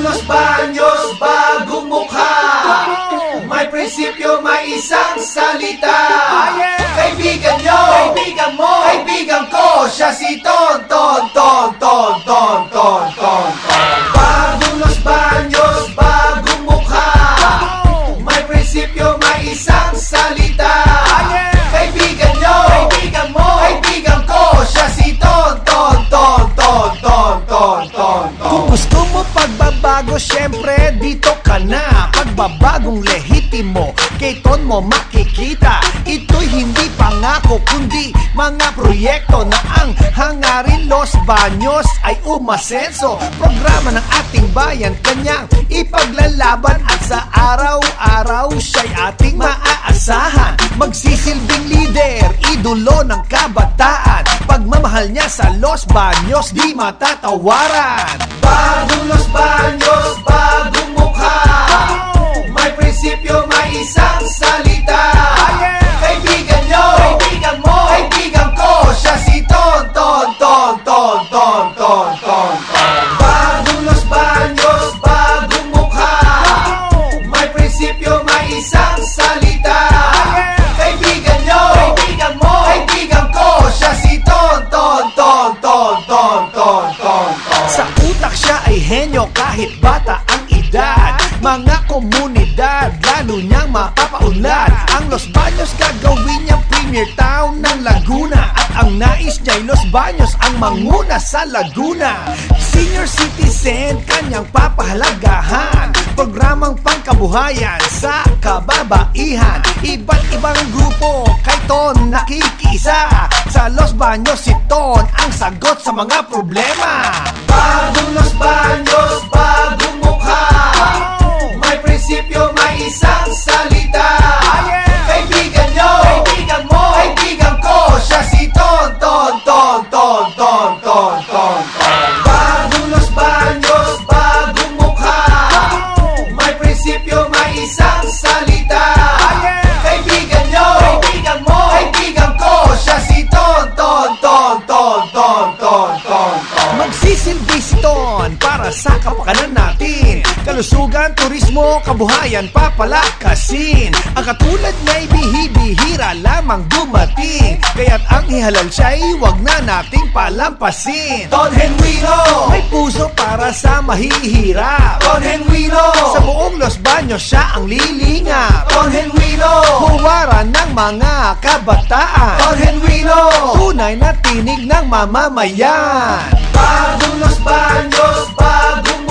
Bagong Los Baños, bagong mukha. May prinsipyo, may isang salita. Kaibigan nyo, kaibigan mo, kaibigan ko. Siya si Ton, Ton, Ton, Ton, Ton, Ton, Ton, Ton. Bagong Los Baños, bagong mukha. May prinsipyo, may isang salita. Kaibigan nyo, kaibigan mo, kaibigan ko. Siya si Ton, Ton, Ton, Ton, Ton, Ton, Ton, Ton. Kung gusto mo pagbabago, syempre dito ka na. Pagbabagong lehitimo, kay Ton mo makikita. Ito'y hindi pangako, kundi mga proyekto na ang hangarin. Los Baños ay umasenso. Programa ng ating bayan, kanyang ipaglalaban. At sa araw-araw, siya'y ating maaasahan. Magsisilbing leader, idolo ng kabataan. Pagmamahal niya sa Los Baños, di matatawaran. Bagong Los Baños, bagong mukha. May prinsipyo, may isang salita. Kaibigan nyo, kaibigan mo, kaibigan ko. Siya si Ton, Ton, Ton, Ton, Ton, Ton, Ton, Ton. Bagong Los Baños, bagong mukha. May prinsipyo, may isang salita. Kaibigan nyo, kaibigan mo, kaibigan ko. Siya si Ton, Ton, Ton, Ton, Ton, Ton, Ton, Ton. Sa utak siya ay henyo kahit bata ang edad. Mga komunidad, lalo niyang mapapaunlad. Ang Los Baños gagawin niyang premier town ng Laguna. At ang nais niya'y Los Baños ang manguna sa Laguna. Senior citizen, kanyang papahalagahan. Programang pangkabuhayan sa kababaihan. Iba't ibang grupo kay Ton nakikisa. Sa Los Baños si Ton ang sagot sa mga problema. Bagong Los Baños, bagong mukha. May prinsipyo, may isang salita. Kaibigan nyo, kaibigan mo, kaibigan ko. Siya si Ton, Ton, Ton, Ton, Ton, Ton, Ton, Ton. Bagong Los Baños, bagong mukha. May prinsipyo, may isang salita. Kaibigan nyo, kaibigan mo, kaibigan ko. Siya si Ton, Ton, Ton, Ton, Ton, Ton, Ton, Ton. Magsisilbi si Ton para sa kapakanan natin. Kalusugan, turismo, kabuhayan, papalakasin. Ang katulad niya'y bihibihira lamang dumating. Kaya't ang ihalal siya'y wag na nating palampasin. Ton Genuino, May puso para sa mahihirap. Ton Genuino, Sa buong Los Baños siya ang lilingap. Ton Genuino, Huwaran ng mga kabataan. Ton Genuino. Tunay na tinig ng mamamayan. Bagong Los Baños, bagong